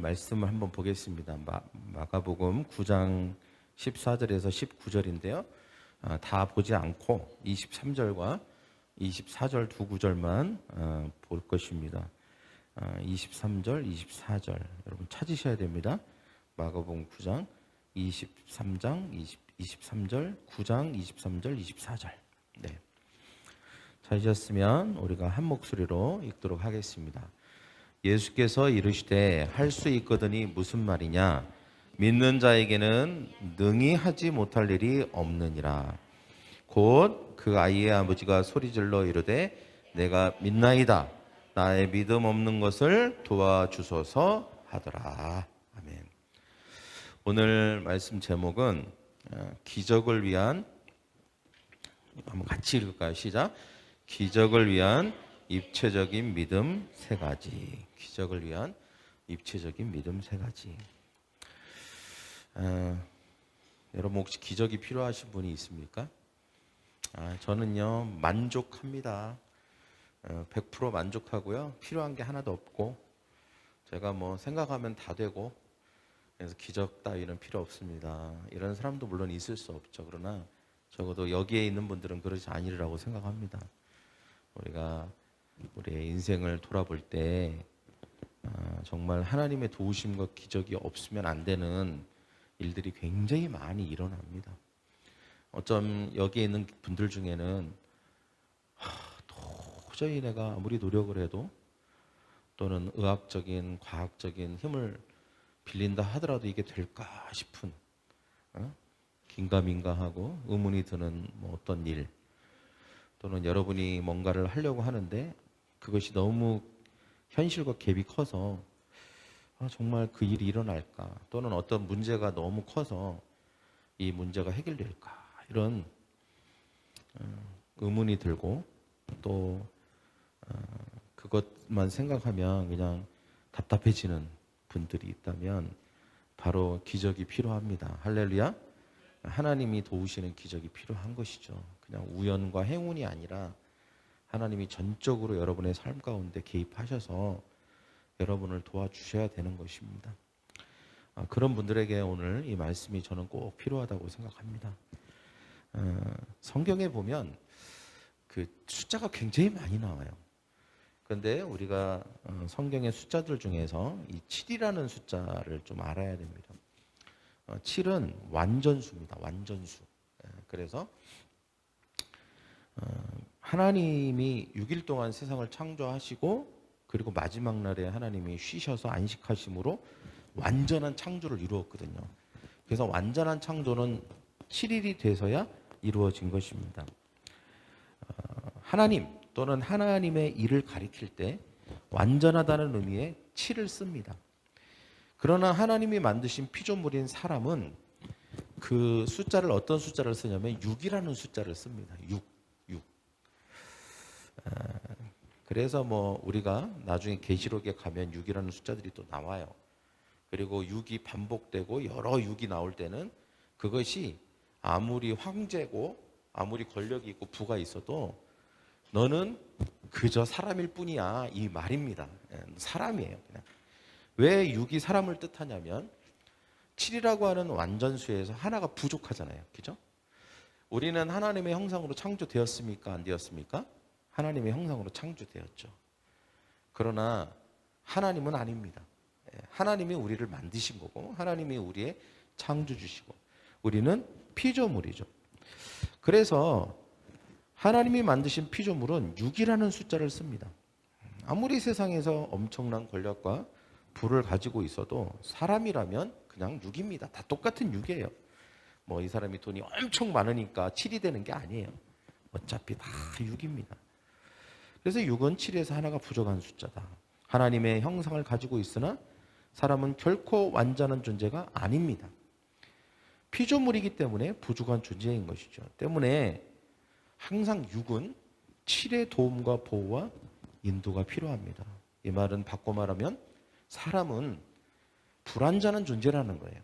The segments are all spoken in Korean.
말씀을 한번 보겠습니다. 마가복음 9장 14절에서 19절인데요. 다 보지 않고 23절과 24절 두 구절만 볼 것입니다. 23절, 24절 여러분 찾으셔야 됩니다. 마가복음 9장 23장, 23절, 9장 23절, 24절. 네. 찾으셨으면 우리가 한 목소리로 읽도록 하겠습니다. 예수께서 이르시되 할 수 있거든이 무슨 말이냐? 믿는 자에게는 능히 하지 못할 일이 없느니라. 곧 그 아이의 아버지가 소리질러 이르되 내가 믿나이다. 나의 믿음 없는 것을 도와주소서 하더라. 아멘. 오늘 말씀 제목은 기적을 위한, 한번 같이 읽을까요? 시작. 기적을 위한 입체적인 믿음 세 가지. 기적을 위한 입체적인 믿음 세 가지. 여러분 혹시 기적이 필요하신 분이 있습니까? 저는요 만족합니다. 100% 만족하고요. 필요한 게 하나도 없고 제가 뭐 생각하면 다 되고, 그래서 기적 따위는 필요 없습니다. 이런 사람도 물론 있을 수 없죠. 그러나 적어도 여기에 있는 분들은 그러지 아니라고 생각합니다. 우리가 우리의 인생을 돌아볼 때 정말 하나님의 도우심과 기적이 없으면 안 되는 일들이 굉장히 많이 일어납니다. 어쩜 여기에 있는 분들 중에는 도저히 내가 아무리 노력을 해도, 또는 의학적인 과학적인 힘을 빌린다 하더라도 이게 될까 싶은 긴가민가하고 의문이 드는 어떤 일, 또는 여러분이 뭔가를 하려고 하는데 그것이 너무 현실과 갭이 커서 정말 그 일이 일어날까, 또는 어떤 문제가 너무 커서 이 문제가 해결될까, 이런 의문이 들고, 또 그것만 생각하면 그냥 답답해지는 분들이 있다면 바로 기적이 필요합니다. 할렐루야. 하나님이 도우시는 기적이 필요한 것이죠. 그냥 우연과 행운이 아니라 하나님이 전적으로 여러분의 삶 가운데 개입하셔서 여러분을 도와주셔야 되는 것입니다. 그런 분들에게 오늘 이 말씀이 저는 꼭 필요하다고 생각합니다. 성경에 보면 그 숫자가 굉장히 많이 나와요. 그런데 우리가 성경의 숫자들 중에서 이 7이라는 숫자를 좀 알아야 됩니다. 7은 완전수입니다. 완전수. 그래서 하나님이 6일 동안 세상을 창조하시고, 그리고 마지막 날에 하나님이 쉬셔서 안식하심으로 완전한 창조를 이루었거든요. 그래서 완전한 창조는 7일이 돼서야 이루어진 것입니다. 하나님 또는 하나님의 일을 가리킬 때 완전하다는 의미의 7을 씁니다. 그러나 하나님이 만드신 피조물인 사람은 그 숫자를, 어떤 숫자를 쓰냐면 6이라는 숫자를 씁니다. 6. 그래서 우리가 나중에 계시록에 가면 6이라는 숫자들이 또 나와요. 그리고 6이 반복되고 여러 6이 나올 때는 그것이 아무리 황제고 아무리 권력이 있고 부가 있어도 너는 그저 사람일 뿐이야, 이 말입니다. 사람이에요. 그냥. 왜 6이 사람을 뜻하냐면 7이라고 하는 완전수에서 하나가 부족하잖아요. 그죠? 우리는 하나님의 형상으로 창조되었습니까? 안 되었습니까? 하나님의 형상으로 창조되었죠. 그러나 하나님은 아닙니다. 하나님이 우리를 만드신 거고, 하나님이 우리의 창조주시고, 우리는 피조물이죠. 그래서 하나님이 만드신 피조물은 6이라는 숫자를 씁니다. 아무리 세상에서 엄청난 권력과 부를 가지고 있어도 사람이라면 그냥 6입니다. 다 똑같은 6이에요. 이 사람이 돈이 엄청 많으니까 7이 되는 게 아니에요. 어차피 다 6입니다. 그래서 6은 7에서 하나가 부족한 숫자다. 하나님의 형상을 가지고 있으나 사람은 결코 완전한 존재가 아닙니다. 피조물이기 때문에 부족한 존재인 것이죠. 때문에 항상 6은 7의 도움과 보호와 인도가 필요합니다. 이 말은 바꿔 말하면 사람은 불완전한 존재라는 거예요.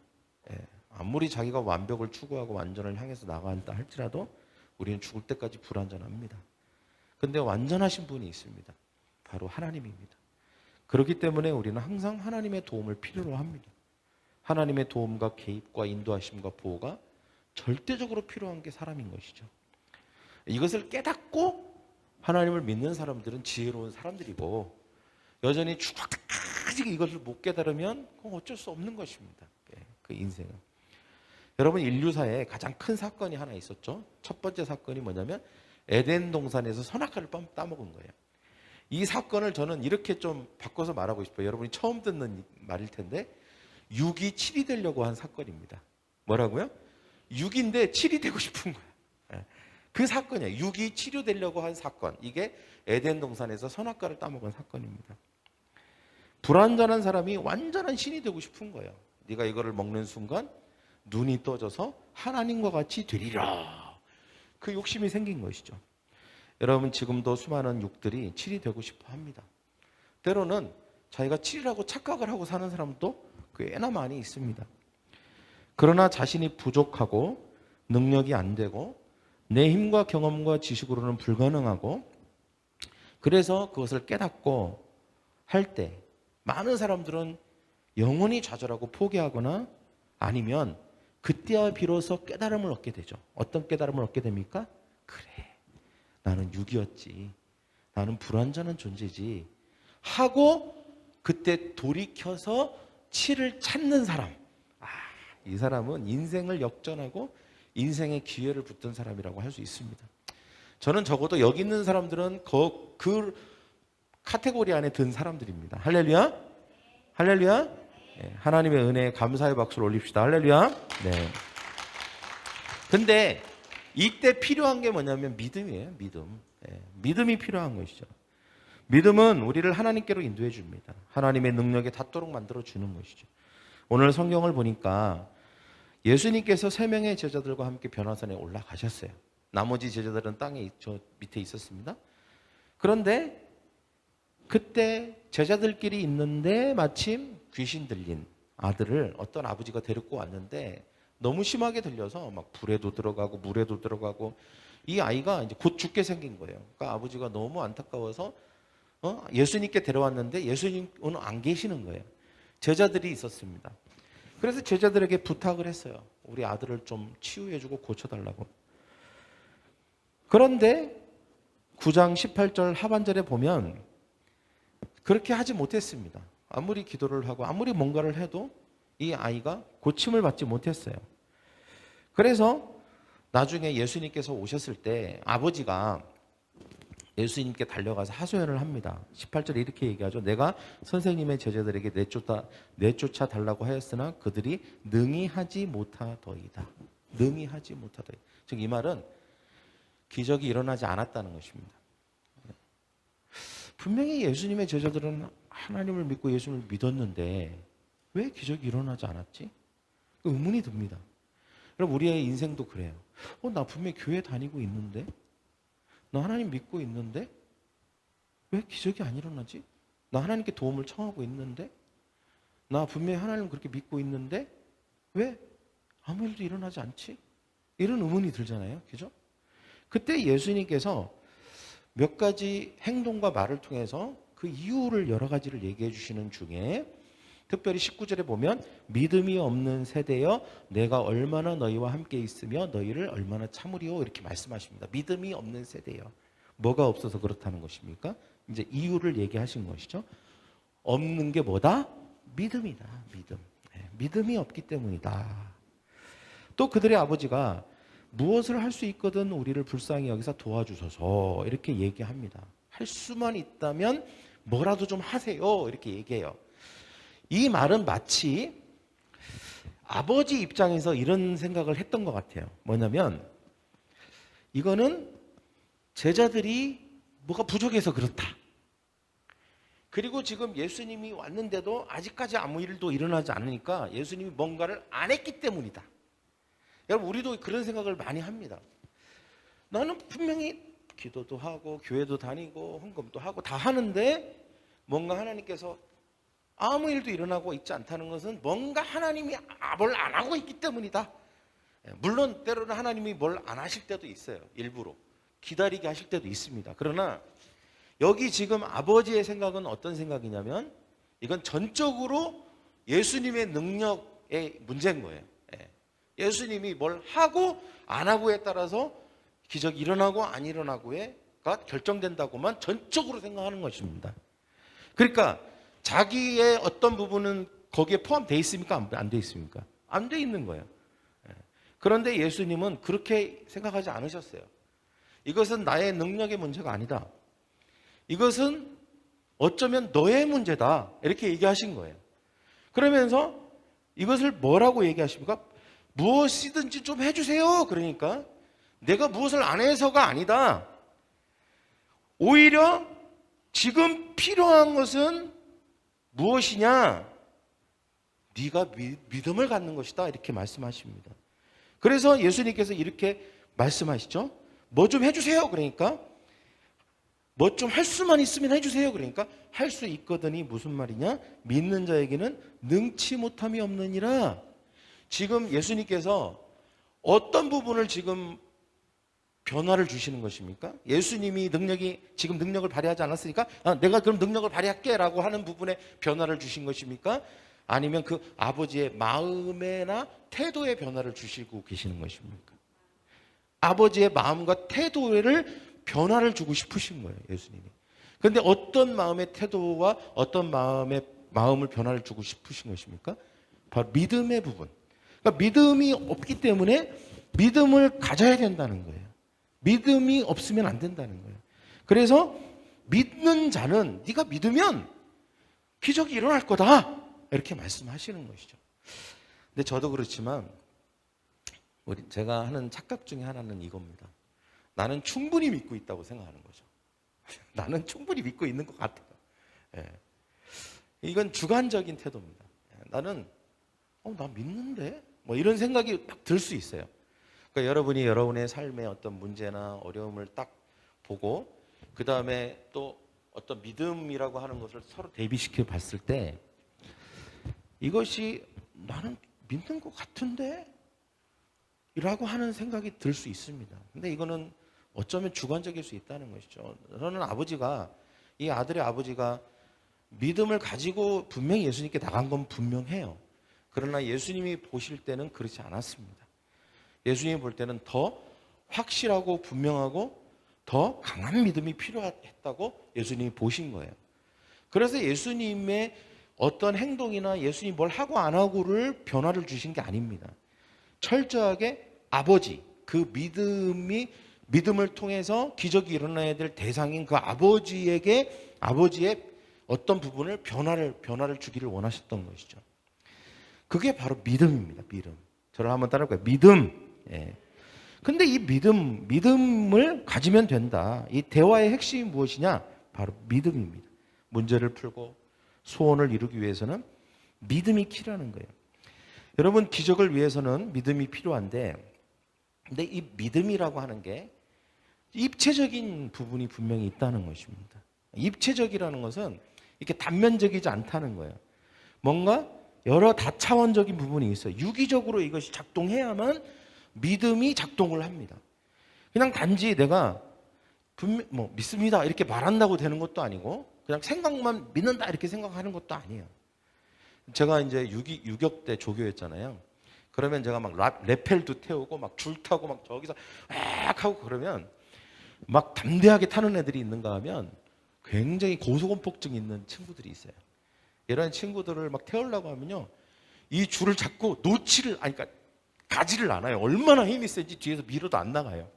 아무리 자기가 완벽을 추구하고 완전을 향해서 나간다 할지라도 우리는 죽을 때까지 불완전합니다. 근데 완전하신 분이 있습니다. 바로 하나님입니다. 그렇기 때문에 우리는 항상 하나님의 도움을 필요로 합니다. 하나님의 도움과 개입과 인도하심과 보호가 절대적으로 필요한 게 사람인 것이죠. 이것을 깨닫고 하나님을 믿는 사람들은 지혜로운 사람들이고, 여전히 죽을 때까지 이것을 못 깨달으면 그건 어쩔 수 없는 것입니다. 그 인생은. 여러분, 인류사에 가장 큰 사건이 하나 있었죠. 첫 번째 사건이 뭐냐면 에덴 동산에서 선악과를 따먹은 거예요. 이 사건을 저는 이렇게 좀 바꿔서 말하고 싶어요. 여러분이 처음 듣는 말일 텐데 6이 7이 되려고 한 사건입니다. 뭐라고요? 6인데 7이 되고 싶은 거야. 그 사건이에요. 6이 7이 되려고 한 사건. 이게 에덴 동산에서 선악과를 따먹은 사건입니다. 불완전한 사람이 완전한 신이 되고 싶은 거예요. 네가 이거를 먹는 순간 눈이 떠져서 하나님과 같이 되리라. 그 욕심이 생긴 것이죠. 여러분, 지금도 수많은 육들이 7이 되고 싶어 합니다. 때로는 자기가 7이라고 착각을 하고 사는 사람도 꽤나 많이 있습니다. 그러나 자신이 부족하고 능력이 안 되고 내 힘과 경험과 지식으로는 불가능하고, 그래서 그것을 깨닫고 할 때 많은 사람들은 영원히 좌절하고 포기하거나, 아니면 그때야 비로소 깨달음을 얻게 되죠. 어떤 깨달음을 얻게 됩니까? 그래, 나는 6이었지, 나는 불완전한 존재지 하고 그때 돌이켜서 7을 찾는 사람, 이 사람은 인생을 역전하고 인생의 기회를 붙든 사람이라고 할 수 있습니다. 저는 적어도 여기 있는 사람들은 그 카테고리 안에 든 사람들입니다. 할렐루야? 할렐루야? 네, 하나님의 은혜에 감사의 박수를 올립시다. 할렐루야? 네. 근데 이때 필요한 게 뭐냐면 믿음이에요. 믿음. 네, 믿음이 필요한 것이죠. 믿음은 우리를 하나님께로 인도해 줍니다. 하나님의 능력에 닿도록 만들어 주는 것이죠. 오늘 성경을 보니까 예수님께서 3명의 제자들과 함께 변화산에 올라가셨어요. 나머지 제자들은 땅에 저 밑에 있었습니다. 그런데 그때 제자들끼리 있는데 마침 귀신 들린 아들을 어떤 아버지가 데리고 왔는데 너무 심하게 들려서 막 불에도 들어가고 물에도 들어가고, 이 아이가 이제 곧 죽게 생긴 거예요. 그러니까 아버지가 너무 안타까워서 예수님께 데려왔는데 예수님은 안 계시는 거예요. 제자들이 있었습니다. 그래서 제자들에게 부탁을 했어요. 우리 아들을 좀 치유해주고 고쳐달라고. 그런데 9장 18절 하반절에 보면 그렇게 하지 못했습니다. 아무리 기도를 하고 아무리 뭔가를 해도 이 아이가 고침을 받지 못했어요. 그래서 나중에 예수님께서 오셨을 때 아버지가 예수님께 달려가서 하소연을 합니다. 18절에 이렇게 얘기하죠. 내가 선생님의 제자들에게 내쫓아 달라고 하였으나 그들이 능히 하지 못하더이다. 능히 하지 못하더이다. 즉 이 말은 기적이 일어나지 않았다는 것입니다. 분명히 예수님의 제자들은 하나님을 믿고 예수님을 믿었는데 왜 기적이 일어나지 않았지? 의문이 듭니다. 여러분, 우리의 인생도 그래요. 나 분명히 교회 다니고 있는데, 나 하나님 믿고 있는데 왜 기적이 안 일어나지? 나 하나님께 도움을 청하고 있는데, 나 분명히 하나님을 그렇게 믿고 있는데 왜 아무 일도 일어나지 않지? 이런 의문이 들잖아요. 그죠? 그때 예수님께서 몇 가지 행동과 말을 통해서 그 이유를 여러 가지를 얘기해 주시는 중에, 특별히 19절에 보면 믿음이 없는 세대여 내가 얼마나 너희와 함께 있으며 너희를 얼마나 참으리오, 이렇게 말씀하십니다. 믿음이 없는 세대여. 뭐가 없어서 그렇다는 것입니까? 이제 이유를 얘기하신 것이죠. 없는 게 뭐다? 믿음이다. 믿음. 믿음이 없기 때문이다. 또 그들의 아버지가 무엇을 할 수 있거든 우리를 불쌍히 여기서 도와주소서, 이렇게 얘기합니다. 할 수만 있다면 뭐라도 좀 하세요, 이렇게 얘기해요. 이 말은 마치 아버지 입장에서 이런 생각을 했던 것 같아요. 뭐냐면 이거는 제자들이 뭐가 부족해서 그렇다. 그리고 지금 예수님이 왔는데도 아직까지 아무 일도 일어나지 않으니까 예수님이 뭔가를 안 했기 때문이다. 여러분, 우리도 그런 생각을 많이 합니다. 나는 분명히 기도도 하고 교회도 다니고 헌금도 하고 다 하는데 뭔가 하나님께서 아무 일도 일어나고 있지 않다는 것은 뭔가 하나님이 뭘 안 하고 있기 때문이다. 물론 때로는 하나님이 뭘 안 하실 때도 있어요. 일부러 기다리게 하실 때도 있습니다. 그러나 여기 지금 아버지의 생각은 어떤 생각이냐면 이건 전적으로 예수님의 능력의 문제인 거예요. 예수님이 뭘 하고 안 하고에 따라서 기적이 일어나고 안 일어나고가 결정된다고만 전적으로 생각하는 것입니다. 그러니까 자기의 어떤 부분은 거기에 포함되어 있습니까? 안 되어 있습니까? 안 되어 있는 거예요. 그런데 예수님은 그렇게 생각하지 않으셨어요. 이것은 나의 능력의 문제가 아니다. 이것은 어쩌면 너의 문제다. 이렇게 얘기하신 거예요. 그러면서 이것을 뭐라고 얘기하십니까? 무엇이든지 좀 해주세요. 그러니까 내가 무엇을 안 해서가 아니다. 오히려 지금 필요한 것은 무엇이냐? 네가 믿음을 갖는 것이다. 이렇게 말씀하십니다. 그래서 예수님께서 이렇게 말씀하시죠. 뭐 좀 해주세요. 그러니까 뭐 좀 할 수만 있으면 해주세요. 그러니까 할 수 있거든이 무슨 말이냐? 믿는 자에게는 능치 못함이 없느니라. 지금 예수님께서 어떤 부분을 지금 변화를 주시는 것입니까? 예수님이 지금 능력을 발휘하지 않았으니까 내가 그럼 능력을 발휘할게 라고 하는 부분에 변화를 주신 것입니까? 아니면 그 아버지의 마음이나 태도의 변화를 주시고 계시는 것입니까? 아버지의 마음과 태도를 변화를 주고 싶으신 거예요, 예수님이. 그런데 어떤 마음의 태도와 어떤 마음을 변화를 주고 싶으신 것입니까? 바로 믿음의 부분. 그러니까 믿음이 없기 때문에 믿음을 가져야 된다는 거예요. 믿음이 없으면 안 된다는 거예요. 그래서 믿는 자는 네가 믿으면 기적이 일어날 거다. 이렇게 말씀하시는 것이죠. 근데 저도 그렇지만 제가 하는 착각 중에 하나는 이겁니다. 나는 충분히 믿고 있다고 생각하는 거죠. 나는 충분히 믿고 있는 것 같아요. 이건 주관적인 태도입니다. 나는 나 믿는데? 뭐 이런 생각이 딱 들 수 있어요. 그러니까 여러분이 여러분의 삶의 어떤 문제나 어려움을 딱 보고 그 다음에 또 어떤 믿음이라고 하는 것을 서로 대비시켜 봤을 때 이것이 나는 믿는 것 같은데? 이라고 하는 생각이 들 수 있습니다. 근데 이거는 어쩌면 주관적일 수 있다는 것이죠. 저는 이 아들의 아버지가 믿음을 가지고 분명히 예수님께 나간 건 분명해요. 그러나 예수님이 보실 때는 그렇지 않았습니다. 예수님이 볼 때는 더 확실하고 분명하고 더 강한 믿음이 필요했다고 예수님이 보신 거예요. 그래서 예수님의 어떤 행동이나 예수님이 뭘 하고 안 하고를 변화를 주신 게 아닙니다. 철저하게 아버지, 그 믿음을 통해서 기적이 일어나야 될 대상인 그 아버지의 어떤 부분을 변화를 주기를 원하셨던 것이죠. 그게 바로 믿음입니다. 믿음. 저를 한번 따라할까요? 믿음. 근데 이 믿음을 가지면 된다. 이 대화의 핵심이 무엇이냐? 바로 믿음입니다. 문제를 풀고 소원을 이루기 위해서는 믿음이 키라는 거예요. 여러분, 기적을 위해서는 믿음이 필요한데, 근데 이 믿음이라고 하는 게 입체적인 부분이 분명히 있다는 것입니다. 입체적이라는 것은 이렇게 단면적이지 않다는 거예요. 뭔가 여러 다차원적인 부분이 있어요. 유기적으로 이것이 작동해야만 믿음이 작동을 합니다. 그냥 단지 내가 믿습니다 이렇게 말한다고 되는 것도 아니고 그냥 생각만 믿는다 이렇게 생각하는 것도 아니에요. 제가 이제 유격 때 조교였잖아요. 그러면 제가 막 레펠도 태우고 막 줄 타고 막 저기서 막 하고 그러면 막 담대하게 타는 애들이 있는가 하면 굉장히 고소공포증 있는 친구들이 있어요. 이런 친구들을 막 태우려고 하면요, 이 줄을 잡고 그러니까 가지를 않아요. 얼마나 힘이 세지 뒤에서 밀어도 안 나가요.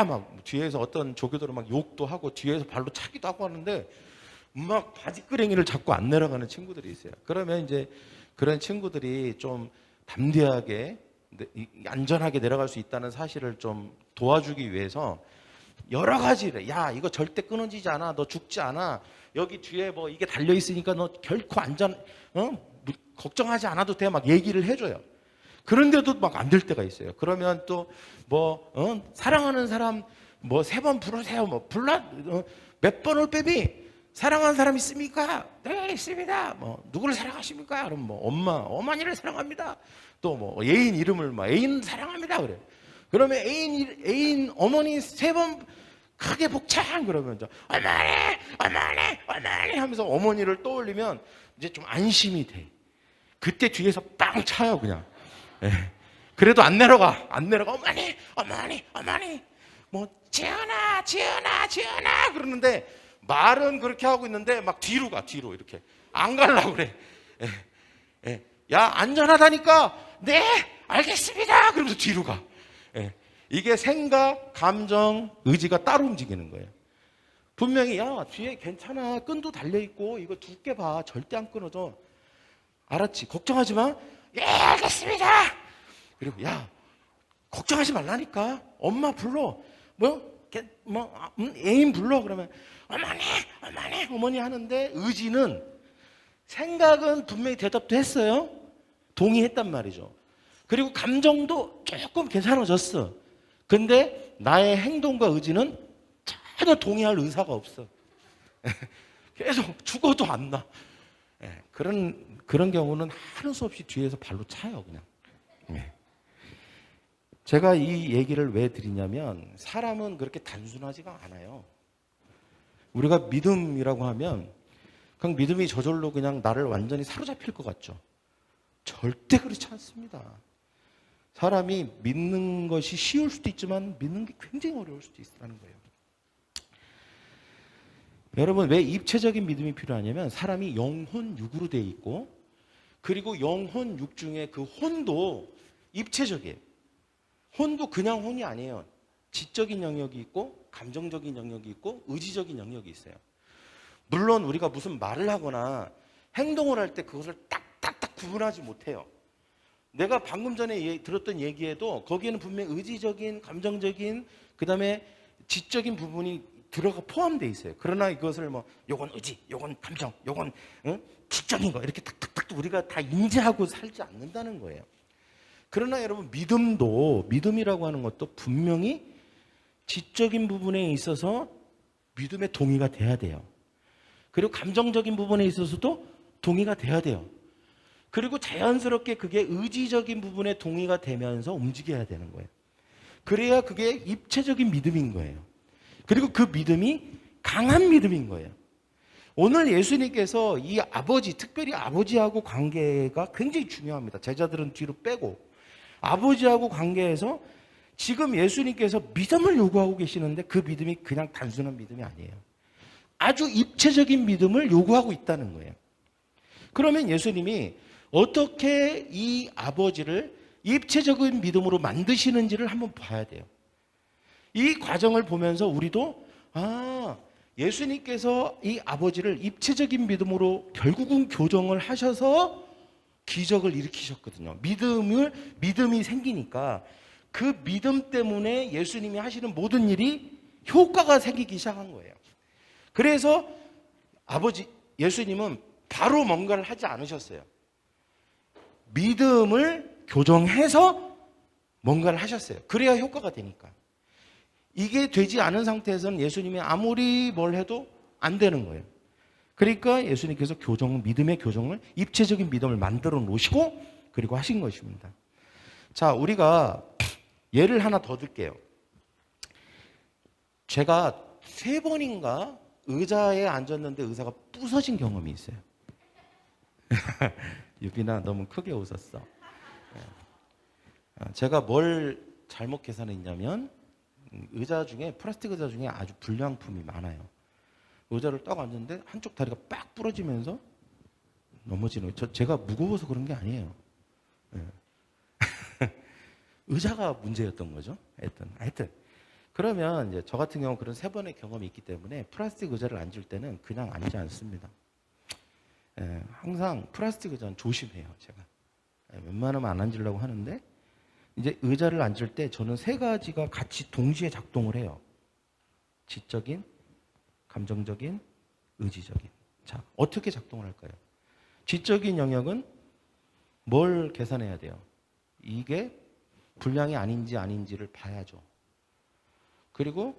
막 뒤에서 어떤 조교들은 막 욕도 하고 뒤에서 발로 차기도 하고 하는데 막 바지끄레기를 잡고 안 내려가는 친구들이 있어요. 그러면 이제 그런 친구들이 좀 담대하게 안전하게 내려갈 수 있다는 사실을 좀 도와주기 위해서 여러 가지를 이거 절대 끊어지지 않아. 너 죽지 않아. 여기 뒤에 뭐 이게 달려 있으니까 너 결코 걱정하지 않아도 돼. 막 얘기를 해줘요. 그런데도 막 안 될 때가 있어요. 그러면 또 사랑하는 사람 3번 부르세요. 몇 번 올빼미 사랑하는 사람 있습니까? 네, 있습니다. 누구를 사랑하십니까? 그럼 어머니를 사랑합니다. 또 애인 이름을 애인 사랑합니다. 그래. 그러면 애인 어머니 3번 크게 복창 그러면 이제 어머니 하면서 어머니를 떠올리면 이제 좀 안심이 돼. 그때 뒤에서 빵 차요 그냥. 예. 그래도 안 내려가. 어머니 뭐 지은아 그러는데 말은 그렇게 하고 있는데 막 뒤로 이렇게 안 가려고 그래. 예. 예. 야 안전하다니까. 네 알겠습니다. 그러면서 뒤로 가. 예. 이게 생각, 감정, 의지가 따로 움직이는 거예요. 분명히 야 뒤에 괜찮아 끈도 달려있고 이거 두께 봐 절대 안 끊어져. 알았지? 걱정하지 마. 예 알겠습니다. 그리고 야 걱정하지 말라니까. 엄마 불러. 애인 불러. 그러면 어머니 하는데 의지는, 생각은 분명히 대답도 했어요. 동의했단 말이죠. 그리고 감정도 조금 괜찮아졌어. 근데 나의 행동과 의지는 전혀 동의할 의사가 없어. 계속 죽어도 안 나. 그런 경우는 하는 수 없이 뒤에서 발로 차요 그냥. 제가 이 얘기를 왜 드리냐면 사람은 그렇게 단순하지가 않아요. 우리가 믿음이라고 하면 그냥 믿음이 저절로 그냥 나를 완전히 사로잡힐 것 같죠. 절대 그렇지 않습니다. 사람이 믿는 것이 쉬울 수도 있지만 믿는 게 굉장히 어려울 수도 있다는 거예요. 여러분 왜 입체적인 믿음이 필요하냐면 사람이 영혼 육으로 되어 있고 그리고 영혼 육 중에 그 혼도 입체적이에요. 혼도 그냥 혼이 아니에요. 지적인 영역이 있고 감정적인 영역이 있고 의지적인 영역이 있어요. 물론 우리가 무슨 말을 하거나 행동을 할 때 그것을 딱딱딱 구분하지 못해요. 내가 방금 전에 들었던 얘기에도 거기에는 분명히 의지적인, 감정적인, 그 다음에 지적인 부분이 들어가 포함되어 있어요. 그러나 이것을 요건 의지, 요건 감정, 요건 지적인 거 이렇게 탁탁탁 우리가 다 인지하고 살지 않는다는 거예요. 그러나 여러분 믿음이라고 하는 것도 분명히 지적인 부분에 있어서 믿음의 동의가 돼야 돼요. 그리고 감정적인 부분에 있어서도 동의가 돼야 돼요. 그리고 자연스럽게 그게 의지적인 부분에 동의가 되면서 움직여야 되는 거예요. 그래야 그게 입체적인 믿음인 거예요. 그리고 그 믿음이 강한 믿음인 거예요. 오늘 예수님께서 이 아버지, 특별히 아버지하고 관계가 굉장히 중요합니다. 제자들은 뒤로 빼고 아버지하고 관계에서 지금 예수님께서 믿음을 요구하고 계시는데 그 믿음이 그냥 단순한 믿음이 아니에요. 아주 입체적인 믿음을 요구하고 있다는 거예요. 그러면 예수님이 어떻게 이 아버지를 입체적인 믿음으로 만드시는지를 한번 봐야 돼요. 이 과정을 보면서 우리도 예수님께서 이 아버지를 입체적인 믿음으로 결국은 교정을 하셔서 기적을 일으키셨거든요. 믿음이 생기니까 그 믿음 때문에 예수님이 하시는 모든 일이 효과가 생기기 시작한 거예요. 그래서 예수님은 바로 뭔가를 하지 않으셨어요. 믿음을 교정해서 뭔가를 하셨어요. 그래야 효과가 되니까. 이게 되지 않은 상태에서는 예수님이 아무리 뭘 해도 안 되는 거예요. 그러니까 예수님께서 믿음의 교정을, 입체적인 믿음을 만들어 놓으시고 그리고 하신 것입니다. 자, 우리가 예를 하나 더 들게요. 제가 3번인가 의자에 앉았는데 의자가 부서진 경험이 있어요. 유빈아 너무 크게 웃었어. 제가 뭘 잘못 계산했냐면 플라스틱 의자 중에 아주 불량품이 많아요. 의자를 딱 앉았는데 한쪽 다리가 빡 부러지면서 넘어지는 거예요. 제가 무거워서 그런 게 아니에요. 의자가 문제였던 거죠. 하여튼 그러면 이제 저 같은 경우 그런 3번의 경험이 있기 때문에 플라스틱 의자를 앉을 때는 그냥 앉지 않습니다. 항상 플라스틱 의자는 조심해요. 제가 웬만하면 안 앉으려고 하는데 이제 의자를 앉을 때 저는 3가지가 같이 동시에 작동을 해요. 지적인, 감정적인, 의지적인. 자, 어떻게 작동을 할까요? 지적인 영역은 뭘 계산해야 돼요? 이게 불량이 아닌지를 봐야죠. 그리고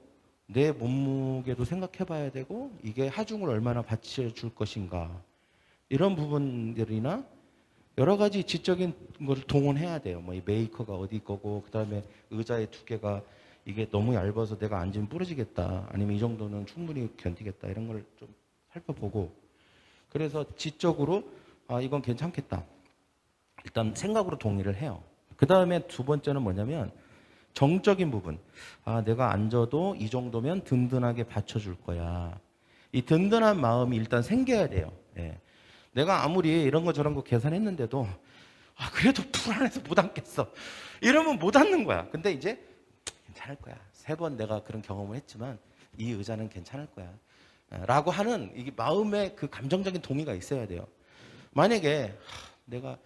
내 몸무게도 생각해 봐야 되고 이게 하중을 얼마나 받쳐줄 것인가 이런 부분들이나 여러 가지 지적인 것을 동원해야 돼요. 이 메이커가 어디 거고 그다음에 의자의 두께가 이게 너무 얇아서 내가 앉으면 부러지겠다. 아니면 이 정도는 충분히 견디겠다. 이런 걸 좀 살펴보고 그래서 지적으로 이건 괜찮겠다. 일단 생각으로 동의를 해요. 그 다음에 두 번째는 뭐냐면 정적인 부분. 내가 앉아도 이 정도면 든든하게 받쳐줄 거야. 이 든든한 마음이 일단 생겨야 돼요. 예. 내가 아무리 이런 거 저런 거 계산했는데도 그래도 불안해서 못 앉겠어. 이러면 못 앉는 거야. 근데 이제 괜찮을 거야. 3번 내가 그런 경험을 했지만 이 의자는 괜찮을 거야. 라고 하는 이게 마음의 그 감정적인 동의가 있어야 돼요. 만약에 내가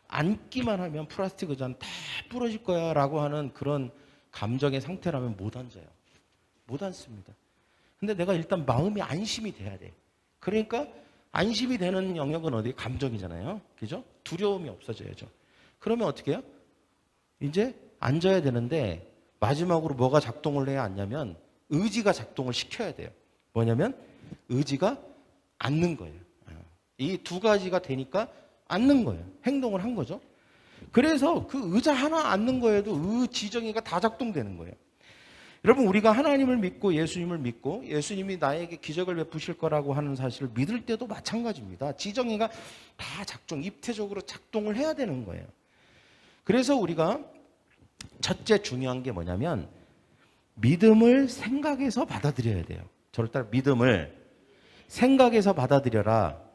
앉기만 하면 플라스틱 의자는 다 부러질 거야 라고 하는 그런 감정의 상태라면 못 앉아요. 못 앉습니다. 근데 내가 일단 마음이 안심이 돼야 돼. 그러니까 안심이 되는 영역은 어디? 감정이잖아요. 그죠? 두려움이 없어져야죠. 그러면 어떻게 해요? 이제 앉아야 되는데 마지막으로 뭐가 작동을 해야 앉냐면 의지가 작동을 시켜야 돼요. 뭐냐면 의지가 앉는 거예요. 이 두 가지가 되니까 앉는 거예요. 행동을 한 거죠. 그래서 그 의자 하나 앉는 거에도 지정이가 다 작동되는 거예요. 여러분 우리가 하나님을 믿고 예수님을 믿고 예수님이 나에게 기적을 베푸실 거라고 하는 사실을 믿을 때도 마찬가지입니다. 지정이가 다 입체적으로 작동을 해야 되는 거예요. 그래서 우리가 첫째 중요한 게 뭐냐면 믿음을 생각해서 받아들여야 돼요. 저를 따라 믿음을 생각해서 받아들여라.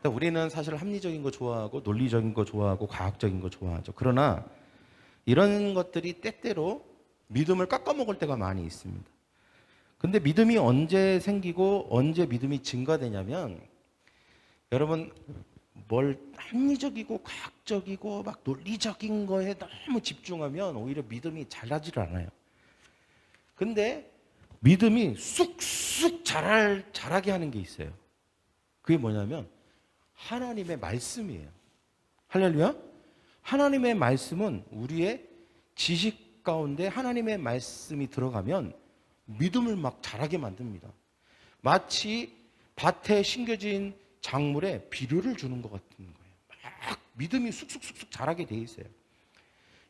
우리는 사실 합리적인 거 좋아하고 논리적인 거 좋아하고 과학적인 거 좋아하죠. 그러나 이런 것들이 때때로 믿음을 깎아먹을 때가 많이 있습니다. 근데 믿음이 언제 생기고 언제 믿음이 증가되냐면 여러분 뭘 합리적이고 과학적이고 막 논리적인 거에 너무 집중하면 오히려 믿음이 자라질 않아요. 근데 믿음이 쑥쑥 자라게 하는 게 있어요. 그게 뭐냐면 하나님의 말씀이에요. 할렐루야. 하나님의 말씀은 우리의 지식 가운데 하나님의 말씀이 들어가면 믿음을 막 자라게 만듭니다. 마치 밭에 심겨진 작물에 비료를 주는 것 같은 거예요. 막 믿음이 쑥쑥쑥쑥 자라게 돼 있어요.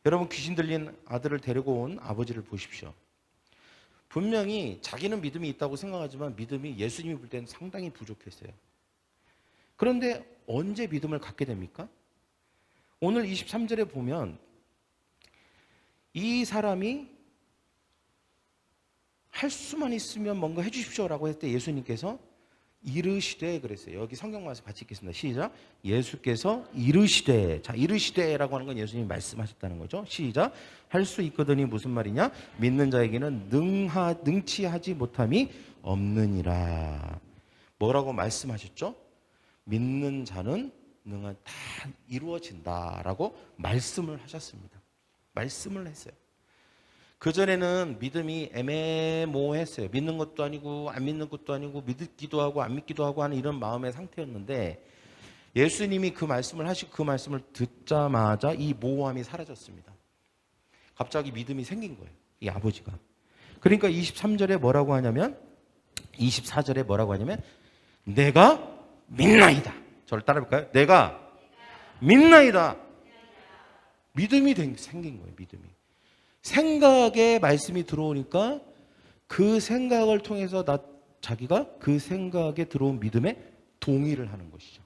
여러분 귀신 들린 아들을 데리고 온 아버지를 보십시오. 분명히 자기는 믿음이 있다고 생각하지만 믿음이 예수님이 볼 때는 상당히 부족했어요. 그런데 언제 믿음을 갖게 됩니까? 오늘 23절에 보면 이 사람이 할 수만 있으면 뭔가 해주십시오라고 했을 때 예수님께서 이르시되 그랬어요. 여기 성경 말씀 같이 읽겠습니다. 시작. 예수께서 이르시되. 자, 이르시되라고 하는 건 예수님이 말씀하셨다는 거죠. 시작. 할 수 있거든이 무슨 말이냐? 믿는 자에게는 능치하지 못함이 없느니라. 뭐라고 말씀하셨죠? 믿는 자는 능한 다 이루어진다라고 말씀을 하셨습니다. 말씀을 했어요. 그전에는 믿음이 애매모호했어요. 믿는 것도 아니고 안 믿는 것도 아니고 믿기도 하고 안 믿기도 하고 하는 이런 마음의 상태였는데 예수님이 그 말씀을 하시고 그 말씀을 듣자마자 이 모호함이 사라졌습니다. 갑자기 믿음이 생긴 거예요. 이 아버지가. 그러니까 23절에 뭐라고 하냐면 24절에 뭐라고 하냐면 내가 믿나이다. 저를 따라해볼까요? 내가 믿나이다. 믿음이 생긴 거예요. 믿음이. 생각에 말씀이 들어오니까 그 생각을 통해서 자기가 그 생각에 들어온 믿음에 동의를 하는 것이죠.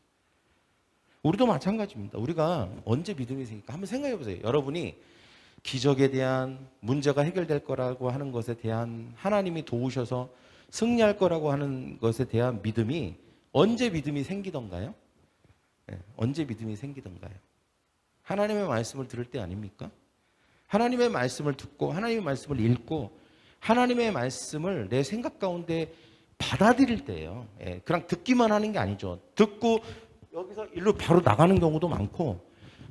우리도 마찬가지입니다. 우리가 언제 믿음이 생길까? 한번 생각해 보세요. 여러분이 기적에 대한 문제가 해결될 거라고 하는 것에 대한 하나님이 도우셔서 승리할 거라고 하는 것에 대한 믿음이 언제 믿음이 생기던가요? 네, 언제 믿음이 생기던가요? 하나님의 말씀을 들을 때 아닙니까? 하나님의 말씀을 듣고 하나님의 말씀을 읽고 하나님의 말씀을 내 생각 가운데 받아들일 때예요. 예, 그냥 듣기만 하는 게 아니죠. 듣고 여기서 일로 바로 나가는 경우도 많고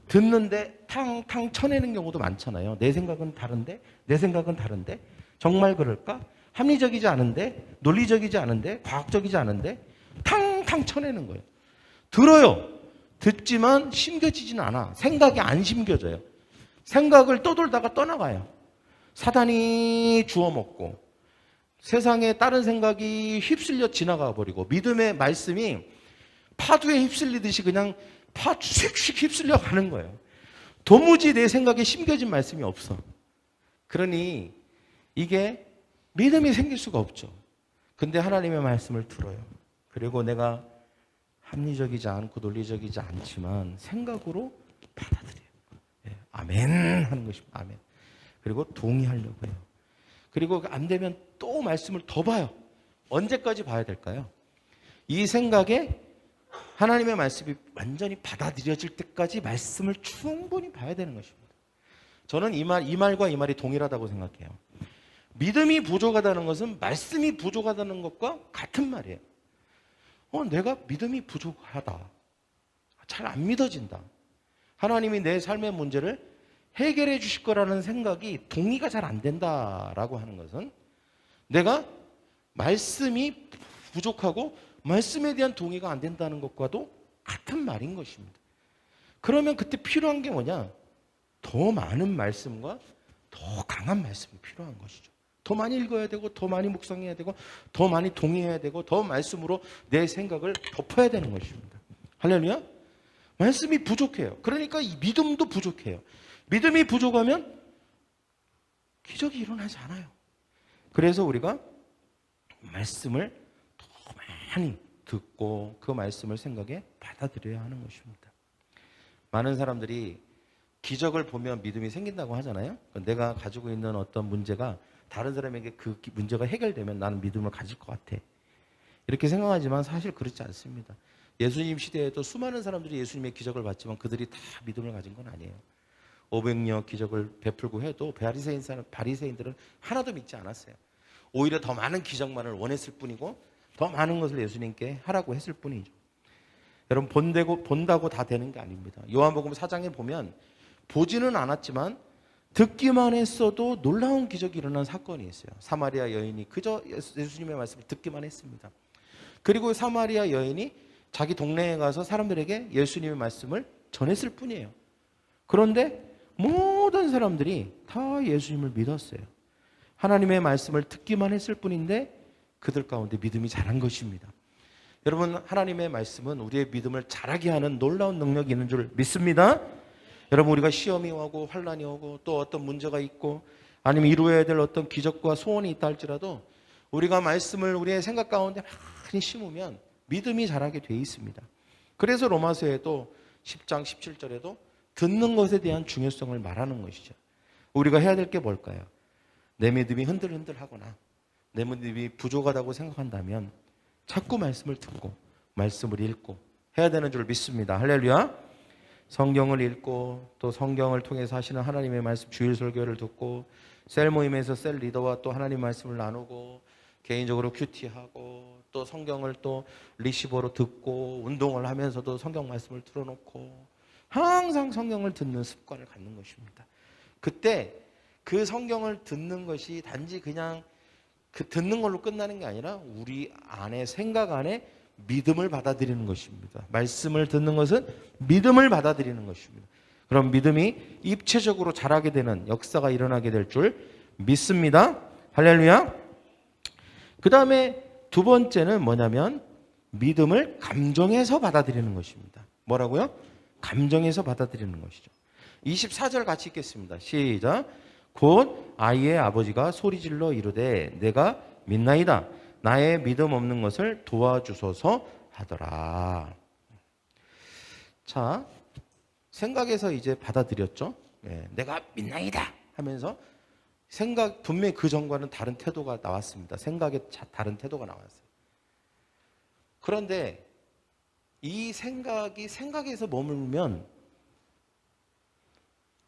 듣는데 탕탕 쳐내는 경우도 많잖아요. 내 생각은 다른데 내 생각은 다른데 정말 그럴까? 합리적이지 않은데 논리적이지 않은데 과학적이지 않은데 탕탕 쳐내는 거예요. 들어요. 듣지만 심겨지진 않아. 생각이 안 심겨져요. 생각을 떠돌다가 떠나가요. 사단이 주워먹고 세상에 다른 생각이 휩쓸려 지나가 버리고 믿음의 말씀이 파도에 휩쓸리듯이 그냥 휙휙 휩쓸려 가는 거예요. 도무지 내 생각에 심겨진 말씀이 없어. 그러니 이게 믿음이 생길 수가 없죠. 근데 하나님의 말씀을 들어요. 그리고 내가 합리적이지 않고 논리적이지 않지만 생각으로 받아들여요. 예, 아멘 하는 것입니다. 아멘. 그리고 동의하려고 해요. 그리고 안 되면 또 말씀을 더 봐요. 언제까지 봐야 될까요? 이 생각에 하나님의 말씀이 완전히 받아들여질 때까지 말씀을 충분히 봐야 되는 것입니다. 저는 이 말과 이 말이 동일하다고 생각해요. 믿음이 부족하다는 것은 말씀이 부족하다는 것과 같은 말이에요. 내가 믿음이 부족하다. 잘 안 믿어진다. 하나님이 내 삶의 문제를 해결해 주실 거라는 생각이 동의가 잘 안 된다라고 하는 것은 내가 말씀이 부족하고 말씀에 대한 동의가 안 된다는 것과도 같은 말인 것입니다. 그러면 그때 필요한 게 뭐냐? 더 많은 말씀과 더 강한 말씀이 필요한 것이죠. 더 많이 읽어야 되고 더 많이 묵상해야 되고 더 많이 동의해야 되고 더 말씀으로 내 생각을 덮어야 되는 것입니다. 할렐루야? 말씀이 부족해요. 그러니까 이 믿음도 부족해요. 믿음이 부족하면 기적이 일어나지 않아요. 그래서 우리가 말씀을 더 많이 듣고 그 말씀을 생각에 받아들여야 하는 것입니다. 많은 사람들이 기적을 보면 믿음이 생긴다고 하잖아요. 내가 가지고 있는 어떤 문제가 다른 사람에게 그 문제가 해결되면 나는 믿음을 가질 것 같아. 이렇게 생각하지만 사실 그렇지 않습니다. 예수님 시대에도 수많은 사람들이 예수님의 기적을 봤지만 그들이 다 믿음을 가진 건 아니에요. 500여 기적을 베풀고 해도 바리새인들은 하나도 믿지 않았어요. 오히려 더 많은 기적만을 원했을 뿐이고 더 많은 것을 예수님께 하라고 했을 뿐이죠. 여러분 본다고 다 되는 게 아닙니다. 요한복음 4장에 보면 보지는 않았지만 듣기만 했어도 놀라운 기적이 일어난 사건이 있어요. 사마리아 여인이 그저 예수님의 말씀을 듣기만 했습니다. 그리고 사마리아 여인이 자기 동네에 가서 사람들에게 예수님의 말씀을 전했을 뿐이에요. 그런데 모든 사람들이 다 예수님을 믿었어요. 하나님의 말씀을 듣기만 했을 뿐인데 그들 가운데 믿음이 자란 것입니다. 여러분, 하나님의 말씀은 우리의 믿음을 자라게 하는 놀라운 능력이 있는 줄 믿습니다. 여러분, 우리가 시험이 오고 환난이 오고 또 어떤 문제가 있고 아니면 이루어야 될 어떤 기적과 소원이 있다 할지라도 우리가 말씀을 우리의 생각 가운데 많이 심으면 믿음이 자라게 돼 있습니다. 그래서 로마서에도 10장 17절에도 듣는 것에 대한 중요성을 말하는 것이죠. 우리가 해야 될 게 뭘까요? 내 믿음이 흔들흔들하거나 내 믿음이 부족하다고 생각한다면 자꾸 말씀을 듣고 말씀을 읽고 해야 되는 줄 믿습니다. 할렐루야. 성경을 읽고 또 성경을 통해서 하시는 하나님의 말씀 주일 설교를 듣고 셀 모임에서 셀 리더와 또 하나님 말씀을 나누고 개인적으로 큐티하고 또 성경을 또 리시버로 듣고 운동을 하면서도 성경 말씀을 틀어놓고 항상 성경을 듣는 습관을 갖는 것입니다. 그때 그 성경을 듣는 것이 단지 그냥 그 듣는 걸로 끝나는 게 아니라 우리 안에 생각 안에 믿음을 받아들이는 것입니다. 말씀을 듣는 것은 믿음을 받아들이는 것입니다. 그럼 믿음이 입체적으로 자라게 되는 역사가 일어나게 될 줄 믿습니다. 할렐루야. 그 다음에 두 번째는 뭐냐면 믿음을 감정에서 받아들이는 것입니다. 뭐라고요? 감정에서 받아들이는 것이죠. 24절 같이 읽겠습니다. 시작. 곧 아이의 아버지가 소리질러 이르되 내가 믿나이다. 나의 믿음 없는 것을 도와주소서 하더라. 자, 생각에서 이제 받아들였죠. 네, 내가 믿나이다 하면서 생각 분명히 그 전과는 다른 태도가 나왔습니다. 생각에 다른 태도가 나왔어요. 그런데 이 생각이 생각에서 머물면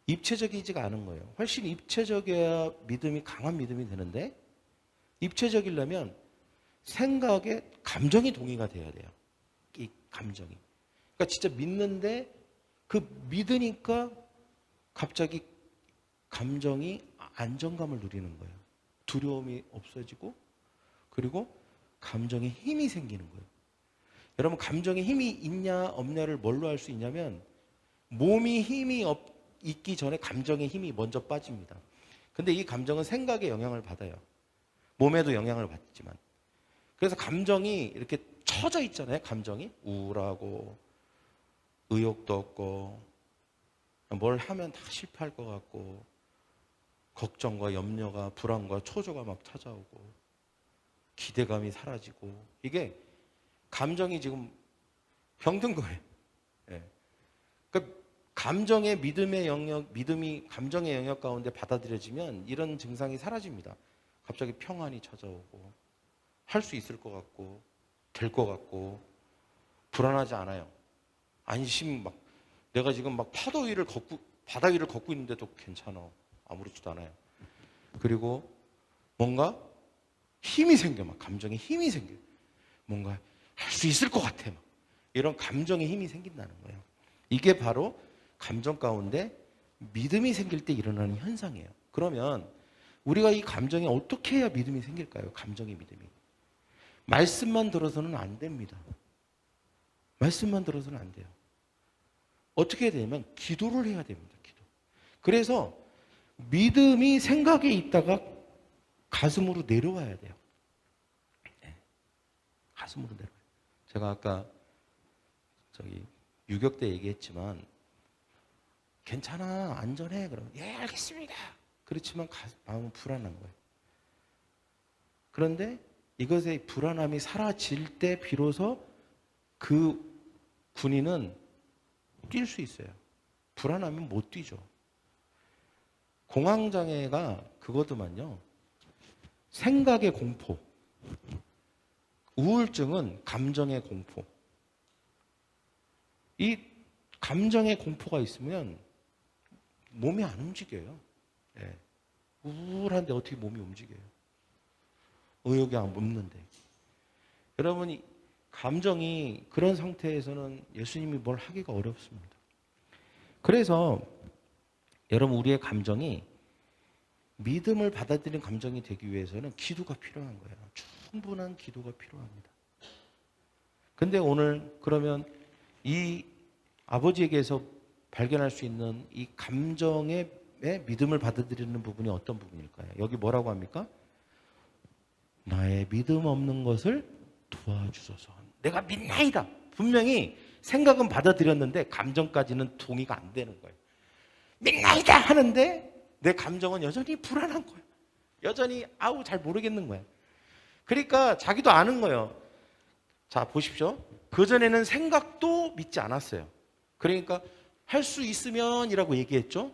입체적이지가 않은 거예요. 훨씬 입체적이어야 믿음이 강한 믿음이 되는데 입체적이려면 생각에 감정이 동의가 돼야 돼요. 이 감정이. 그러니까 진짜 믿는데 그 믿으니까 갑자기 감정이 안정감을 누리는 거예요. 두려움이 없어지고 그리고 감정에 힘이 생기는 거예요. 여러분, 감정에 힘이 있냐 없냐를 뭘로 알 수 있냐면 몸이 힘이 있기 전에 감정의 힘이 먼저 빠집니다. 근데 이 감정은 생각에 영향을 받아요. 몸에도 영향을 받지만. 그래서 감정이 이렇게 처져 있잖아요. 감정이 우울하고 의욕도 없고 뭘 하면 다 실패할 것 같고 걱정과 염려가, 불안과 초조가 막 찾아오고 기대감이 사라지고, 이게 감정이 지금 병든 거예요. 예. 그러니까 감정의 믿음의 영역, 믿음이 감정의 영역 가운데 받아들여지면 이런 증상이 사라집니다. 갑자기 평안이 찾아오고, 할 수 있을 것 같고, 될 것 같고, 불안하지 않아요. 안심, 막 내가 지금 막 바다 위를 걷고 있는데도 괜찮아. 아무렇지도 않아요. 그리고 뭔가 힘이 생겨, 막 감정에 힘이 생겨. 뭔가 할 수 있을 것 같아. 막 이런 감정에 힘이 생긴다는 거예요. 이게 바로 감정 가운데 믿음이 생길 때 일어나는 현상이에요. 그러면 우리가 이 감정에 어떻게 해야 믿음이 생길까요? 감정의 믿음이. 말씀만 들어서는 안 됩니다. 말씀만 들어서는 안 돼요. 어떻게 해야 되냐면 기도를 해야 됩니다. 기도. 그래서 믿음이 생각에 있다가 가슴으로 내려와야 돼요. 네. 가슴으로 내려와요. 제가 아까 유격 때 얘기했지만 괜찮아, 안전해. 그러면 예, 알겠습니다. 그렇지만 마음은 불안한 거예요. 그런데 이것의 불안함이 사라질 때 비로소 그 군인은 뛸 수 있어요. 불안하면 못 뛰죠. 공황장애가 그거더만요. 생각의 공포. 우울증은 감정의 공포. 이 감정의 공포가 있으면 몸이 안 움직여요. 네. 우울한데 어떻게 몸이 움직여요? 의욕이 없는데. 여러분이 감정이 그런 상태에서는 예수님이 뭘 하기가 어렵습니다. 그래서 여러분, 우리의 감정이 믿음을 받아들이는 감정이 되기 위해서는 기도가 필요한 거예요. 충분한 기도가 필요합니다. 근데 오늘 그러면 이 아버지에게서 발견할 수 있는 이 감정의 믿음을 받아들이는 부분이 어떤 부분일까요? 여기 뭐라고 합니까? 나의 믿음 없는 것을 도와주소서. 내가 믿나이다. 분명히 생각은 받아들였는데 감정까지는 동의가 안 되는 거예요. 믿나이다 하는데 내 감정은 여전히 불안한 거예요. 여전히 잘 모르겠는 거예요. 그러니까 자기도 아는 거예요. 자, 보십시오. 그전에는 생각도 믿지 않았어요. 그러니까 할 수 있으면 이라고 얘기했죠.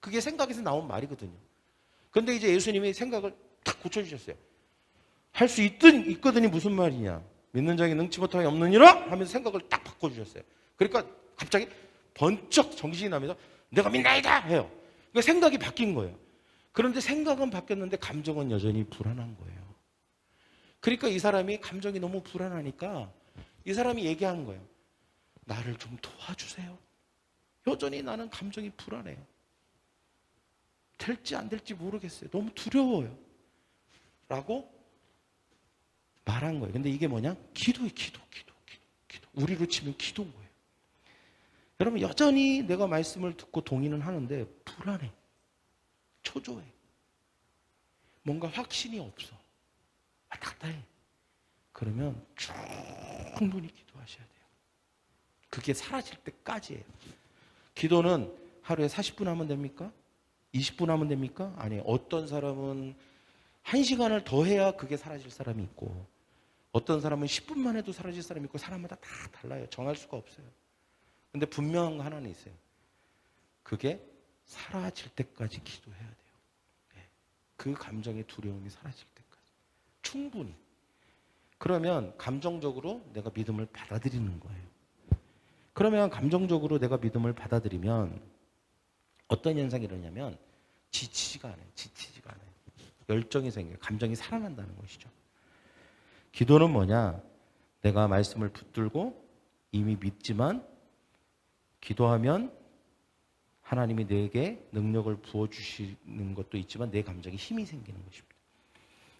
그게 생각에서 나온 말이거든요. 그런데 이제 예수님이 생각을 탁 고쳐주셨어요. 할 수 있거든이 무슨 말이냐. 믿는 자에게 능치 못함이 없느니라 하면서 생각을 딱 바꿔주셨어요. 그러니까 갑자기 번쩍 정신이 나면서 내가 믿나이다 해요. 그러니까 생각이 바뀐 거예요. 그런데 생각은 바뀌었는데 감정은 여전히 불안한 거예요. 그러니까 이 사람이 감정이 너무 불안하니까 이 사람이 얘기하는 거예요. 나를 좀 도와주세요. 여전히 나는 감정이 불안해요. 될지 안 될지 모르겠어요. 너무 두려워요. 라고 말한 거예요. 근데 이게 뭐냐? 기도예요. 기도. 우리로 치면 기도인 거예요. 여러분, 여전히 내가 말씀을 듣고 동의는 하는데 불안해. 초조해. 뭔가 확신이 없어. 왔다 갔다 해. 그러면 충분히 기도하셔야 돼요. 그게 사라질 때까지예요. 기도는 하루에 40분 하면 됩니까? 20분 하면 됩니까? 아니, 어떤 사람은 1시간을 더 해야 그게 사라질 사람이 있고, 어떤 사람은 10분만 해도 사라질 사람이 있고, 사람마다 다 달라요. 정할 수가 없어요. 근데 분명한 거 하나는 있어요. 그게 사라질 때까지 기도해야 돼요. 네. 그 감정의 두려움이 사라질 때까지. 충분히. 그러면 감정적으로 내가 믿음을 받아들이는 거예요. 그러면 감정적으로 내가 믿음을 받아들이면 어떤 현상이 일어나냐면 지치지가 않아요. 열정이 생겨요. 감정이 살아난다는 것이죠. 기도는 뭐냐? 내가 말씀을 붙들고 이미 믿지만 기도하면 하나님이 내게 능력을 부어주시는 것도 있지만 내 감정에 힘이 생기는 것입니다.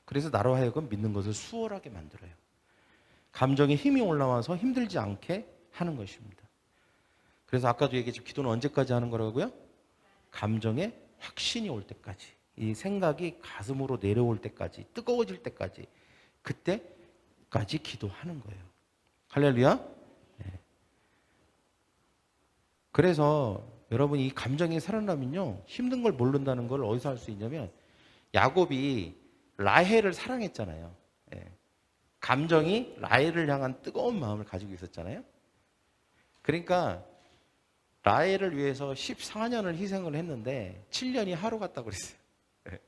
그래서 나로 하여금 믿는 것을 수월하게 만들어요. 감정에 힘이 올라와서 힘들지 않게 하는 것입니다. 그래서 아까도 얘기했지만 기도는 언제까지 하는 거라고요? 감정에 확신이 올 때까지, 이 생각이 가슴으로 내려올 때까지, 뜨거워질 때까지, 그때까지 기도하는 거예요. 할렐루야. 네. 그래서 여러분 이 감정이 살아나면요 힘든 걸 모른다는 걸 어디서 알 수 있냐면 야곱이 라헬을 사랑했잖아요. 예. 감정이 라헬을 향한 뜨거운 마음을 가지고 있었잖아요. 그러니까 라헬을 위해서 14년을 희생을 했는데 7년이 하루 같다고 그랬어요. 예.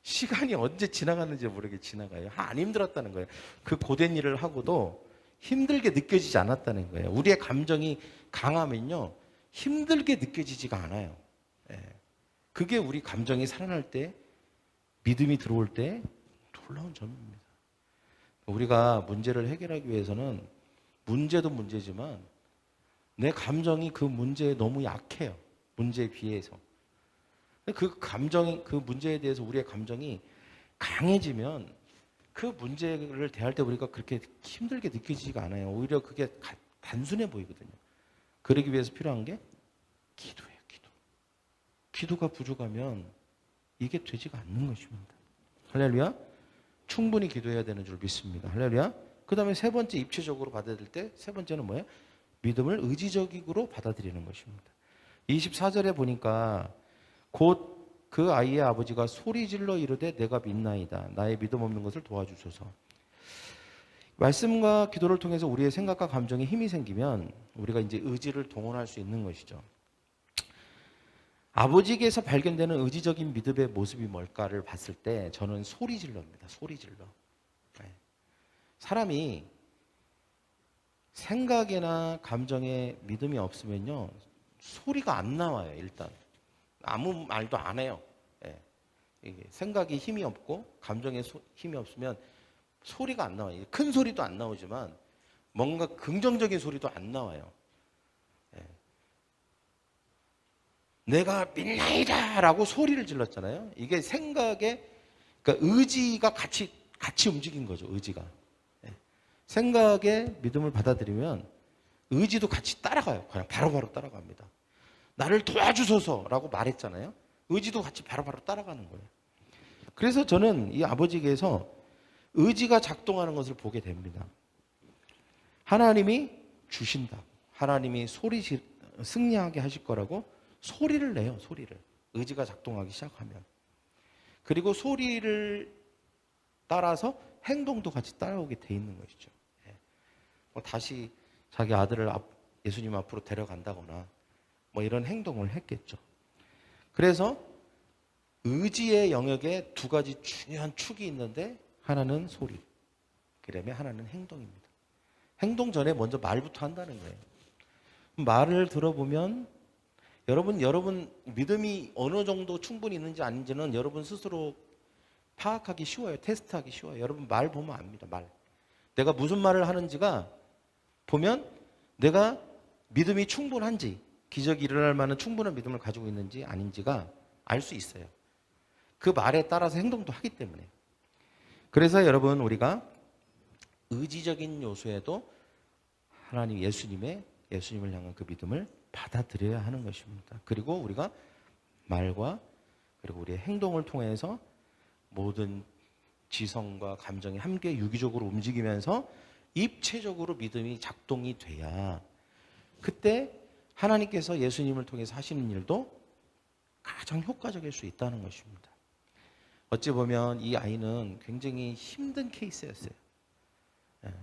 시간이 언제 지나갔는지 모르게 지나가요. 안 힘들었다는 거예요. 그 고된 일을 하고도 힘들게 느껴지지 않았다는 거예요. 우리의 감정이 강하면요 힘들게 느껴지지가 않아요. 예. 그게 우리 감정이 살아날 때, 믿음이 들어올 때 놀라운 점입니다. 우리가 문제를 해결하기 위해서는 문제도 문제지만 내 감정이 그 문제에 너무 약해요. 문제에 비해서. 그 감정이, 그 문제에 대해서 우리의 감정이 강해지면 그 문제를 대할 때 우리가 그렇게 힘들게 느껴지지가 않아요. 오히려 그게 단순해 보이거든요. 그러기 위해서 필요한 게 기도예요, 기도. 기도가 부족하면 이게 되지가 않는 것입니다. 할렐루야. 충분히 기도해야 되는 줄 믿습니다. 할렐루야. 그 다음에 세 번째 입체적으로 받아들일 때 세 번째는 뭐예요? 믿음을 의지적으로 받아들이는 것입니다. 24절에 보니까 곧 그 아이의 아버지가 소리질러 이르되 내가 믿나이다. 나의 믿음 없는 것을 도와주소서. 말씀과 기도를 통해서 우리의 생각과 감정에 힘이 생기면 우리가 이제 의지를 동원할 수 있는 것이죠. 아버지에게서 발견되는 의지적인 믿음의 모습이 뭘까를 봤을 때 저는 소리질러입니다. 소리질러. 사람이 생각이나 감정에 믿음이 없으면요 소리가 안 나와요. 일단 아무 말도 안 해요. 생각이 힘이 없고 감정에 힘이 없으면 소리가 안 나와요. 큰 소리도 안 나오지만 뭔가 긍정적인 소리도 안 나와요. 내가 믿나이다 라고 소리를 질렀잖아요. 이게 생각에, 그러니까 의지가 같이 움직인 거죠. 의지가. 생각에 믿음을 받아들이면 의지도 같이 따라가요. 그냥 바로바로 따라갑니다. 나를 도와주소서라고 말했잖아요. 의지도 같이 바로바로 따라가는 거예요. 그래서 저는 이 아버지에게서 의지가 작동하는 것을 보게 됩니다. 하나님이 주신다. 하나님이 승리하게 하실 거라고 소리를 내요. 소리를. 의지가 작동하기 시작하면. 그리고 소리를 따라서 행동도 같이 따라오게 돼 있는 것이죠. 다시 자기 아들을 예수님 앞으로 데려간다거나 뭐 이런 행동을 했겠죠. 그래서 의지의 영역에 두 가지 중요한 축이 있는데 하나는 소리, 그다음에 하나는 행동입니다. 행동 전에 먼저 말부터 한다는 거예요. 말을 들어보면 여러분 믿음이 어느 정도 충분히 있는지 아닌지는 여러분 스스로 파악하기 쉬워요. 테스트하기 쉬워요. 여러분 말 보면 압니다. 말. 내가 무슨 말을 하는지가 보면 내가 믿음이 충분한지, 기적이 일어날 만한 충분한 믿음을 가지고 있는지 아닌지가 알 수 있어요. 그 말에 따라서 행동도 하기 때문에. 그래서 여러분 우리가 의지적인 요소에도 하나님 예수님을 향한 그 믿음을 받아들여야 하는 것입니다. 그리고 우리가 말과 그리고 우리의 행동을 통해서 모든 지성과 감정이 함께 유기적으로 움직이면서 입체적으로 믿음이 작동이 돼야 그때 하나님께서 예수님을 통해서 하시는 일도 가장 효과적일 수 있다는 것입니다. 어찌 보면 이 아이는 굉장히 힘든 케이스였어요.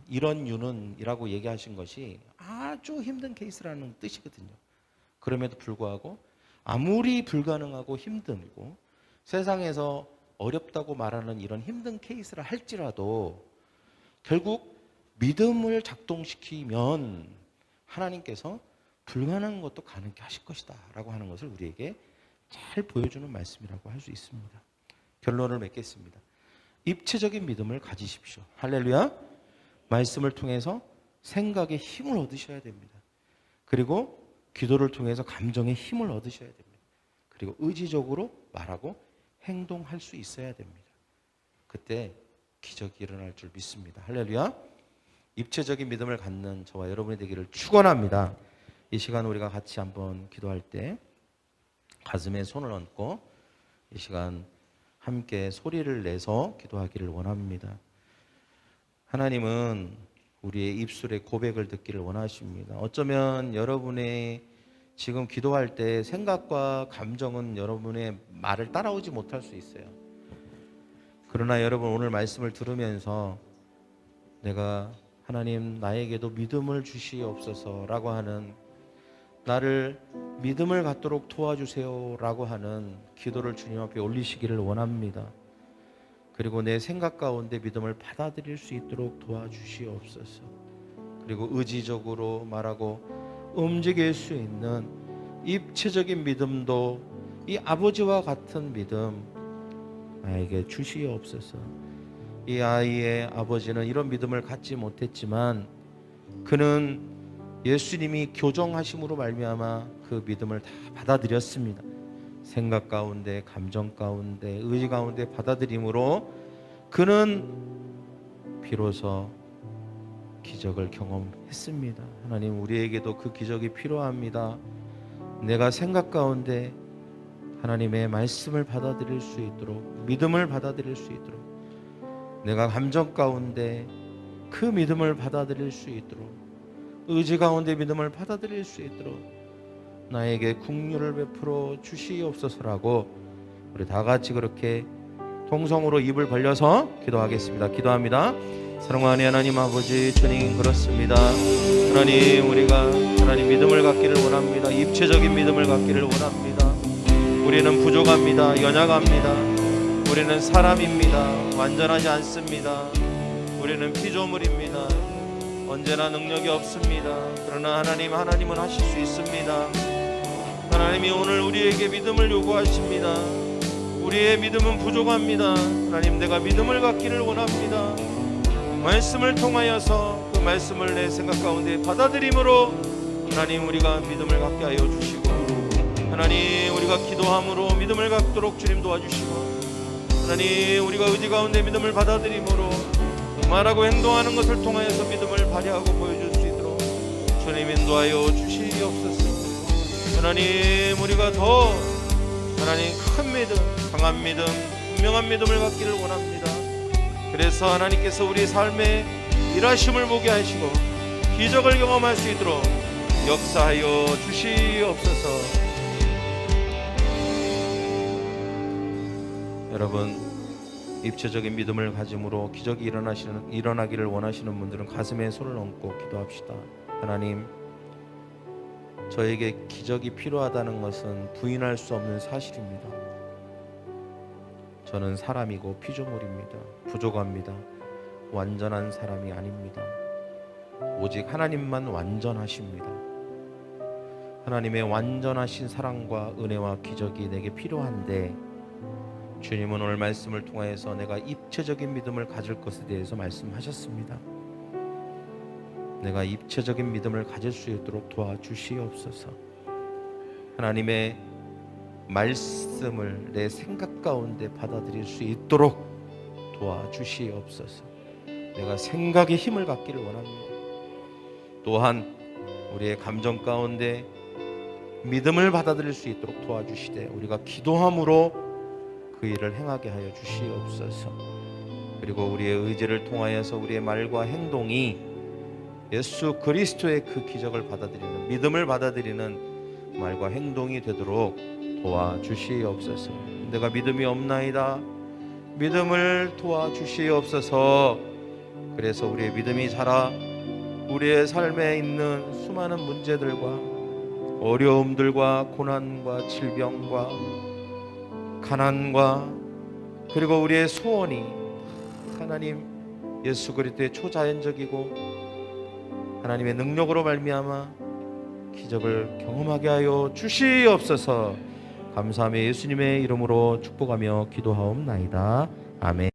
이런 유는이라고 얘기하신 것이 아주 힘든 케이스라는 뜻이거든요. 그럼에도 불구하고 아무리 불가능하고 힘들고 세상에서 어렵다고 말하는 이런 힘든 케이스를 할지라도 결국 믿음을 작동시키면 하나님께서 불가능한 것도 가능케 하실 것이다 라고 하는 것을 우리에게 잘 보여주는 말씀이라고 할 수 있습니다. 결론을 맺겠습니다. 입체적인 믿음을 가지십시오. 할렐루야. 말씀을 통해서 생각의 힘을 얻으셔야 됩니다. 그리고 기도를 통해서 감정의 힘을 얻으셔야 됩니다. 그리고 의지적으로 말하고 행동할 수 있어야 됩니다. 그때 기적이 일어날 줄 믿습니다. 할렐루야. 입체적인 믿음을 갖는 저와 여러분이 되기를 축원합니다. 이 시간 우리가 같이 한번 기도할 때 가슴에 손을 얹고 이 시간 함께 소리를 내서 기도하기를 원합니다. 하나님은 우리의 입술의 고백을 듣기를 원하십니다. 어쩌면 여러분의 지금 기도할 때 생각과 감정은 여러분의 말을 따라오지 못할 수 있어요. 그러나 여러분 오늘 말씀을 들으면서 내가 하나님 나에게도 믿음을 주시옵소서라고 하는, 나를 믿음을 갖도록 도와주세요라고 하는 기도를 주님 앞에 올리시기를 원합니다. 그리고 내 생각 가운데 믿음을 받아들일 수 있도록 도와주시옵소서. 그리고 의지적으로 말하고 움직일 수 있는 입체적인 믿음도 이 아버지와 같은 믿음 나에게 주시옵소서. 이 아이의 아버지는 이런 믿음을 갖지 못했지만 그는 예수님이 교정하심으로 말미암아 그 믿음을 다 받아들였습니다. 생각 가운데, 감정 가운데, 의지 가운데 받아들임으로 그는 비로소 기적을 경험했습니다. 하나님, 우리에게도 그 기적이 필요합니다. 내가 생각 가운데 하나님의 말씀을 받아들일 수 있도록, 믿음을 받아들일 수 있도록, 내가 감정 가운데 그 믿음을 받아들일 수 있도록, 의지 가운데 믿음을 받아들일 수 있도록 나에게 긍휼을 베풀어 주시옵소서라고 우리 다 같이 그렇게 통성으로 입을 벌려서 기도하겠습니다. 기도합니다. 사랑하는 하나님 아버지, 주님, 그렇습니다. 하나님, 우리가 하나님 믿음을 갖기를 원합니다. 입체적인 믿음을 갖기를 원합니다. 우리는 부족합니다. 연약합니다. 우리는 사람입니다. 완전하지 않습니다. 우리는 피조물입니다. 언제나 능력이 없습니다. 그러나 하나님은 하실 수 있습니다. 하나님이 오늘 우리에게 믿음을 요구하십니다. 우리의 믿음은 부족합니다. 하나님, 내가 믿음을 갖기를 원합니다. 말씀을 통하여서 그 말씀을 내 생각 가운데 받아들임으로 하나님, 우리가 믿음을 갖게 하여 주시고, 하나님, 우리가 기도함으로 믿음을 갖도록 주님 도와주시고, 하나님, 우리가 의지 가운데 믿음을 받아들임으로 말하고 행동하는 것을 통하여서 믿음을 발휘하고 보여줄 수 있도록 주님 인도하여 주시옵소서. 하나님, 우리가 더 하나님 큰 믿음, 강한 믿음, 분명한 믿음을 갖기를 원합니다. 그래서 하나님께서 우리 삶에 일하심을 보게 하시고 기적을 경험할 수 있도록 역사하여 주시옵소서. 여러분, 입체적인 믿음을 가짐으로 기적이 일어나기를 원하시는 분들은 가슴에 손을 얹고 기도합시다. 하나님, 저에게 기적이 필요하다는 것은 부인할 수 없는 사실입니다. 저는 사람이고 피조물입니다. 부족합니다. 완전한 사람이 아닙니다. 오직 하나님만 완전하십니다. 하나님의 완전하신 사랑과 은혜와 기적이 내게 필요한데, 주님은 오늘 말씀을 통하여서 내가 입체적인 믿음을 가질 것에 대해서 말씀하셨습니다. 내가 입체적인 믿음을 가질 수 있도록 도와주시옵소서. 하나님의 말씀을 내 생각 가운데 받아들일 수 있도록 도와주시옵소서. 내가 생각의 힘을 갖기를 원합니다. 또한 우리의 감정 가운데 믿음을 받아들일 수 있도록 도와주시되, 우리가 기도함으로 그 일을 행하게 하여 주시옵소서. 그리고 우리의 의지를 통하여서 우리의 말과 행동이 예수 그리스도의 그 기적을 받아들이는, 믿음을 받아들이는 말과 행동이 되도록 도와주시옵소서. 내가 믿음이 없나이다. 믿음을 도와주시옵소서. 그래서 우리의 믿음이 자라 우리의 삶에 있는 수많은 문제들과 어려움들과 고난과 질병과 가난과 그리고 우리의 소원이 하나님 예수 그리스도의 초자연적이고 하나님의 능력으로 말미암아 기적을 경험하게 하여 주시옵소서. 감사하며 예수님의 이름으로 축복하며 기도하옵나이다. 아멘.